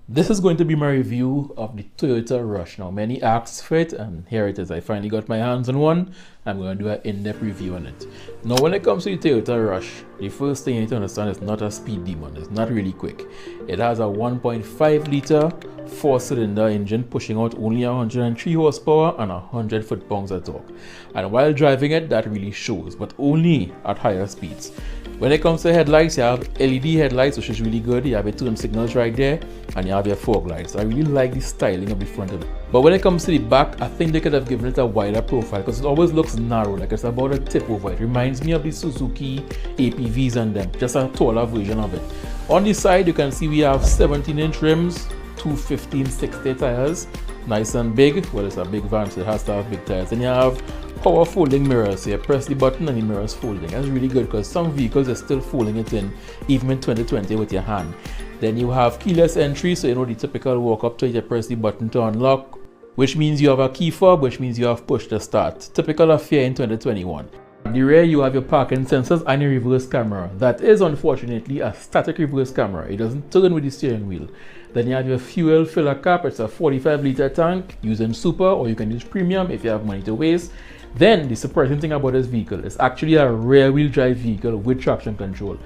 This is going to be my review of the Toyota Rush. Now, many asked for it, and here it is. I finally got my hands on one. I'm going to do an in-depth review on it. Now, when it comes to the Toyota Rush, the first thing you need to understand is not a speed demon. It's not really quick. It has a 1.5 liter 4-cylinder engine pushing out only 103 horsepower and 100 foot-pounds of torque. And while driving it, that really shows, but only at higher speeds. When it comes to headlights, you have LED headlights, which is really good. You have your turn signals right there, and you have your fog lights. I really like the styling of the front of it. But when it comes to the back, I think they could have given it a wider profile because it always looks narrow, like it's about a tip over. It reminds me of the Suzuki APVs and them, just a taller version of it. On the side, you can see we have 17-inch rims, two 15/60 tires, nice and big. Well, it's a big van, so it has to have big tires. And you have power folding mirrors, so you press the button and the mirrors folding. That's really good because some vehicles are still folding it in, even in 2020 with your hand. Then you have keyless entry, so you know the typical walk up to it, you press the button to unlock, which means you have a key fob, which means you have push to start. Typical affair in 2021. At the rear, you have your parking sensors and your reverse camera. That is unfortunately a static reverse camera. It doesn't turn with the steering wheel. Then you have your fuel filler cap. It's a 45-liter tank using super, or you can use premium if you have money to waste. Then the surprising thing about this vehicle is actually a rear-wheel drive vehicle with traction control.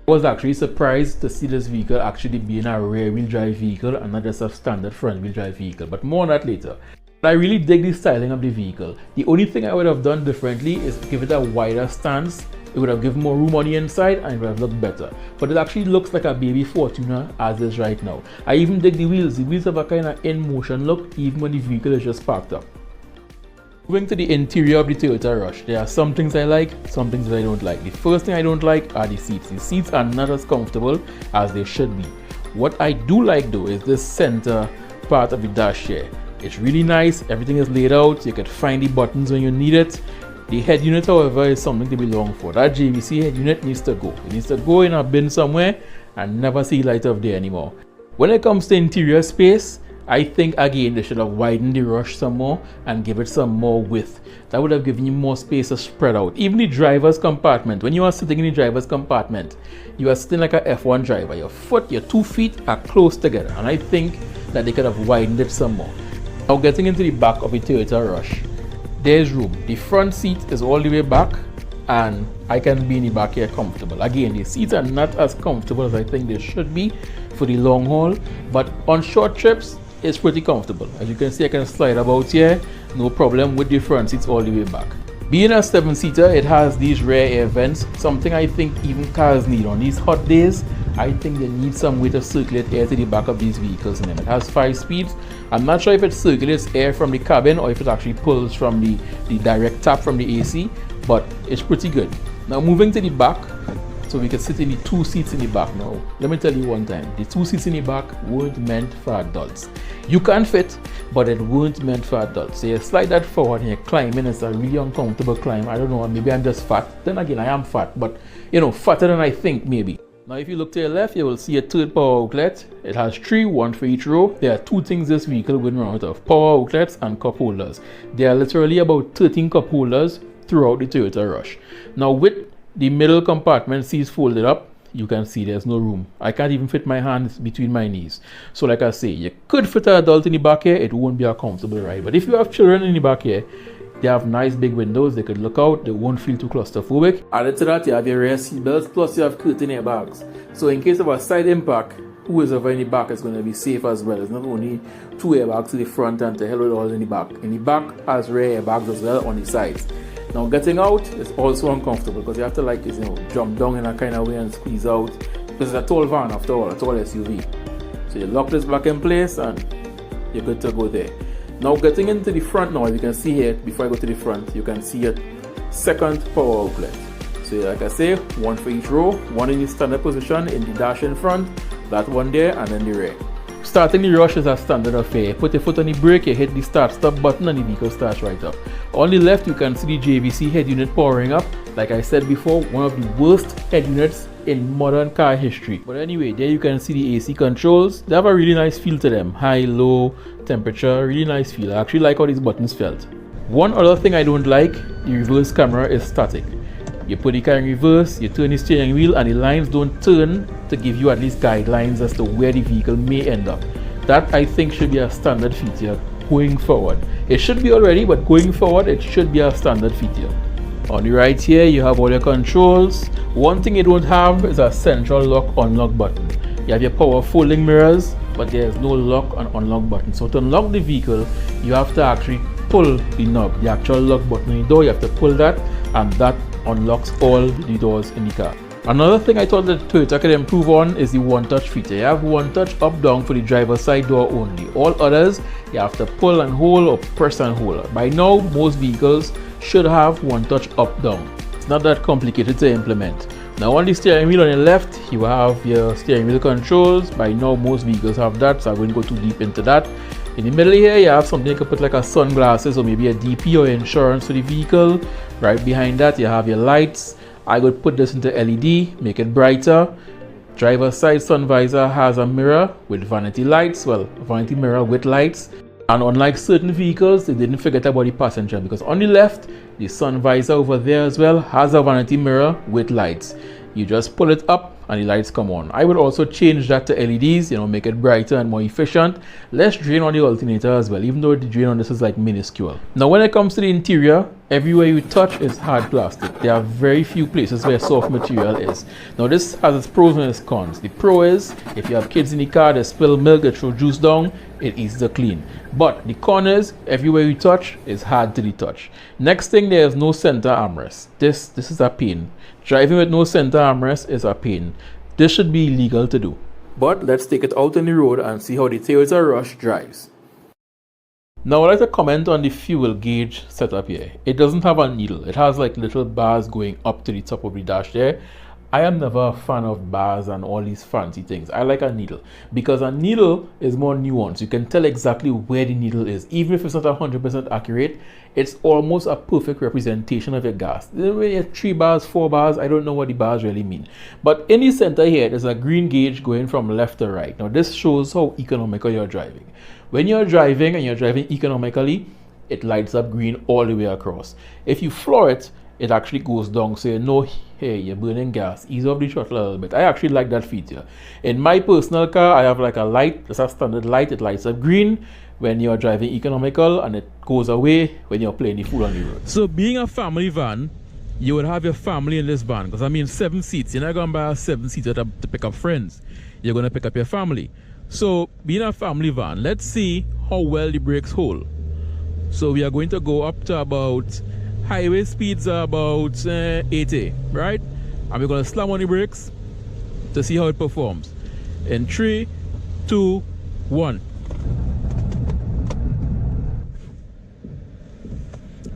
I was actually surprised to see this vehicle actually being a rear-wheel drive vehicle and not just a standard front-wheel drive vehicle, but more on that later. I really dig the styling of the vehicle. The only thing I would have done differently is give it a wider stance. It would have given more room on the inside and it would have looked better. But it actually looks like a baby Fortuner as is right now. I even dig the wheels. The wheels have a kind of in-motion look even when the vehicle is just parked up. Moving to the interior of the Toyota Rush, there are some things I like, some things that I don't like. The first thing I don't like are the seats. The seats are not as comfortable as they should be. What I do like though is this center part of the dash here. It's really nice, everything is laid out, you can find the buttons when you need it. The head unit, however, is something to be longed for. That JVC head unit needs to go. It needs to go in a bin somewhere and never see light of day anymore. When it comes to interior space, I think again they should have widened the Rush some more and give it some more width. That would have given you more space to spread out. Even the driver's compartment, when you are sitting in the driver's compartment, you are sitting like a F1 driver. Your 2 feet are close together, and I think that they could have widened it some more. Now getting into the back of the Toyota Rush, there's room. The front seat is all the way back and I can be in the back here comfortable. Again, the seats are not as comfortable as I think they should be for the long haul, but on short trips, it's pretty comfortable. As you can see, I can slide about here, no problem with the front seats all the way back. Being a 7-seater, it has these rear air vents, something I think even cars need. On these hot days, I think they need some way to circulate air to the back of these vehicles. And it has 5 speeds. I'm not sure if it circulates air from the cabin or if it actually pulls from the direct tap from the AC, but it's pretty good. Now moving to the back, so we can sit in the 2 seats in the back. Now, let me tell you one time, the 2 seats in the back weren't meant for adults. You can fit, but it weren't meant for adults. So you slide that forward and you're climbing. It's a really uncomfortable climb. I don't know, maybe I'm just fat. Then again, I am fat, but you know, fatter than I think maybe. Now, if you look to your left, you will see a third power outlet. It has 3, 1 for each row. There are 2 things this vehicle will run out of: power outlets and cup holders. There are literally about 13 cup holders throughout the Toyota Rush. Now, with the middle compartment seats folded up, you can see there's no room. I can't even fit my hands between my knees. So like I say, you could fit an adult in the back here, it won't be a comfortable ride. But if you have children in the back here, they have nice big windows, they could look out, they won't feel too claustrophobic. Added to that, you have your rear seat belts, plus you have curtain airbags. So in case of a side impact, who is over in the back is going to be safe as well. It's not only 2 airbags to the front and to hell with all in the back. In the back has rear airbags as well on the sides. Now getting out is also uncomfortable because you have to jump down in a kind of way and squeeze out because it's a tall van after all, a tall SUV. So you lock this back in place and you're good to go there. Now getting into the front now, as you can see here, before I go to the front, you can see a second power outlet. So like I say, 1 for each row, 1 in the standard position in the dash in front, that one there, and then the rear. Starting the Rush is a standard affair. Put your foot on the brake, you hit the start stop button and the vehicle starts right up. On the left you can see the JVC head unit powering up. Like I said before, one of the worst head units in modern car history. But anyway, there you can see the AC controls. They have a really nice feel to them. High, low, temperature, really nice feel. I actually like how these buttons felt. One other thing I don't like, the reverse camera is static. You put the car in reverse, you turn the steering wheel and the lines don't turn to give you at least guidelines as to where the vehicle may end up. That I think should be a standard feature going forward. It should be already, but going forward it should be a standard feature. On the right here you have all your controls. One thing you don't have is a central lock unlock button. You have your power folding mirrors, but there is no lock and unlock button. So to unlock the vehicle, you have to actually pull the knob, the actual lock button on the door. You have to pull that, and that unlocks all the doors in the car. Another thing I thought that Toyota could improve on is the one touch feature. You have one touch up down for the driver's side door only. All others you have to pull and hold or press and hold. By now most vehicles should have one touch up down. It's not that complicated to implement. Now on the steering wheel on the left you have your steering wheel controls. By now most vehicles have that, so I won't go too deep into that. In the middle here you have something you can put like a sunglasses or maybe a DP or insurance for the vehicle. Right behind that you have your lights. I would put this into LED, make it brighter. Driver's side sun visor has a mirror with vanity lights, well, vanity mirror with lights. And unlike certain vehicles, they didn't forget about the passenger, because on the left, the sun visor over there as well has a vanity mirror with lights. You just pull it up and the lights come on. I would also change that to LEDs, make it brighter and more efficient. Less drain on the alternator as well, even though the drain on this is like minuscule. Now when it comes to the interior, everywhere you touch is hard plastic. There are very few places where soft material is. Now this has its pros and its cons. The pro is, if you have kids in the car, they spill milk, they throw juice down, it easy to clean. But the con is, everywhere you touch is hard to touch. Next thing, there is no center armrest. This is a pain. Driving with no center armrest is a pain. This should be illegal to do. But let's take it out on the road and see how the Toyota Rush drives. Now I'd like to comment on the fuel gauge setup here. It doesn't have a needle. It has like little bars going up to the top of the dash there. I am never a fan of bars and all these fancy things. I like a needle, because a needle is more nuanced. You can tell exactly where the needle is. Even if it's not 100% accurate, it's almost a perfect representation of your gas. When you have 3 bars, 4 bars, I don't know what the bars really mean. But in the center here, there's a green gauge going from left to right. Now this shows how economical you're driving. When you're driving and you're driving economically, it lights up green all the way across. If you floor it, it actually goes down, so you know, hey, you're burning gas. Ease off the throttle a little bit. I actually like that feature. In my personal car, I have like a light. It's a standard light. It lights up green when you're driving economical, and it goes away when you're playing the fool on the road. So being a family van, you would have your family in this van, because I mean 7 seats. You're not going to buy a 7-seater to pick up friends. You're going to pick up your family. So being a family van, let's see how well the brakes hold. So we are going to go up to about, highway speeds are about 80, right? And we're going to slam on the brakes to see how it performs. In 3, 2, 1.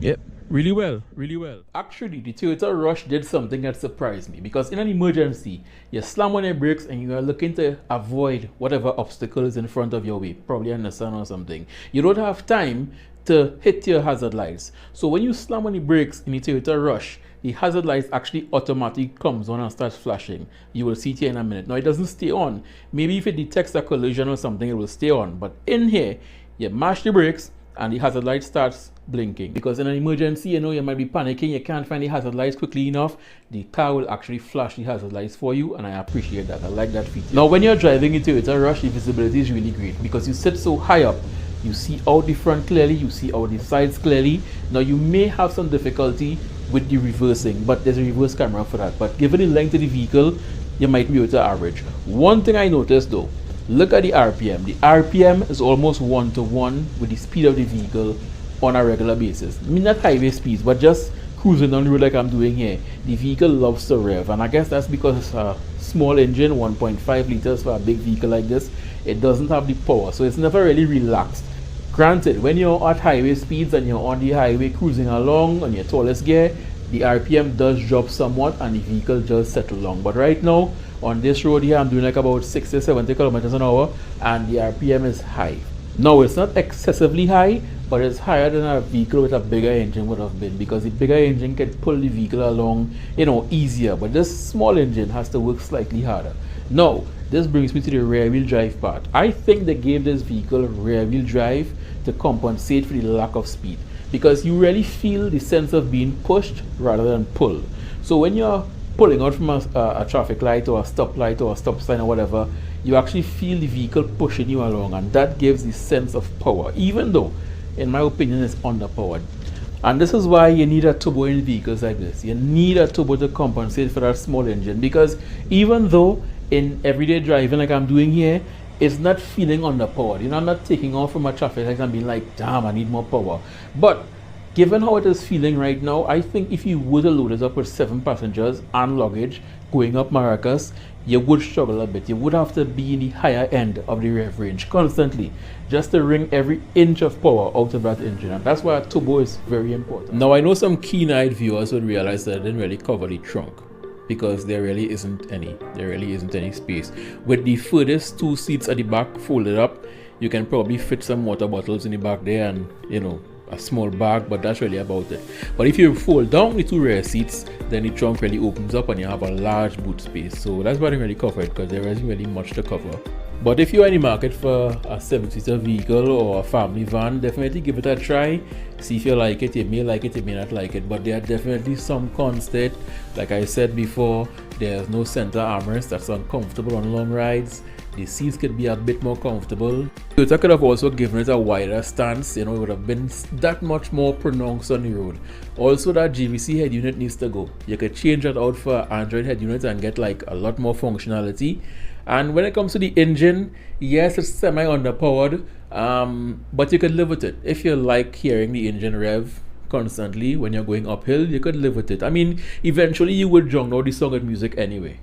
Yep, really well, really well. Actually, the Toyota Rush did something that surprised me, because in an emergency, you slam on your brakes and you are looking to avoid whatever obstacle is in front of your way, probably a Nissan or something. You don't have time to hit your hazard lights. So when you slam on the brakes in the Toyota Rush, the hazard lights actually automatically comes on and starts flashing. You will see it here in a minute. Now it doesn't stay on. Maybe if it detects a collision or something, it will stay on. But in here, you mash the brakes and the hazard light starts blinking. Because in an emergency, you might be panicking, you can't find the hazard lights quickly enough. The car will actually flash the hazard lights for you, and I appreciate that. I like that feature. Now when you're driving a Toyota Rush, the visibility is really great because you sit so high up. You see out the front clearly, you see out the sides clearly. Now you may have some difficulty with the reversing, but there's a reverse camera for that. But given the length of the vehicle, you might be able to average. One thing I noticed though, look at the RPM. The RPM is almost 1-to-1 with the speed of the vehicle on a regular basis. I mean not highway speeds, but just cruising on the road like I'm doing here. The vehicle loves to rev, and I guess that's because it's a small engine, 1.5 liters for a big vehicle like this. It doesn't have the power, so it's never really relaxed. Granted, when you're at highway speeds and you're on the highway cruising along on your tallest gear, the RPM does drop somewhat and the vehicle does settle down. But right now, on this road here, I'm doing like about 60-70 kilometers an hour and the RPM is high. Now, it's not excessively high, but it's higher than a vehicle with a bigger engine would have been, because the bigger engine can pull the vehicle along, easier. But this small engine has to work slightly harder. Now, this brings me to the rear wheel drive part. I think they gave this vehicle rear wheel drive to compensate for the lack of speed, because you really feel the sense of being pushed rather than pulled. So when you're pulling out from a traffic light or a stoplight or a stop sign or whatever, you actually feel the vehicle pushing you along, and that gives the sense of power, even though, in my opinion, it's underpowered. And this is why you need a turbo in vehicles like this. You need a turbo to compensate for that small engine, because even though in everyday driving like I'm doing here, it's not feeling underpowered. You know, I'm not taking off from a traffic light and being like, damn, I need more power. But given how it is feeling right now, I think if you were to load it up with 7 passengers and luggage going up Maracas, you would struggle a bit. You would have to be in the higher end of the rev range constantly just to wring every inch of power out of that engine. And that's why a turbo is very important. Now, I know some keen-eyed viewers would realize that I didn't really cover the trunk, because there really isn't any space. With the furthest 2 seats at the back folded up, you can probably fit some water bottles in the back there and, you know, a small bag, but that's really about it. But if you fold down the 2 rear seats, then the trunk really opens up and you have a large boot space. So that's why I really cover it, because there isn't really much to cover. But if you're in the market for a 7-seater vehicle or a family van, definitely give it a try. See if you like it. You may like it, you may not like it, but there are definitely some cons to it. Like I said before, there's no center armrest. That's uncomfortable on long rides. The seats could be a bit more comfortable. Toyota could have also given it a wider stance, you know, it would have been that much more pronounced on the road. Also, that GVC head unit needs to go. You could change that out for Android head unit and get like a lot more functionality. And when it comes to the engine, yes, it's semi-underpowered, but you could live with it. If you like hearing the engine rev constantly when you're going uphill, you could live with it. I mean, eventually you would drown out the song with music anyway.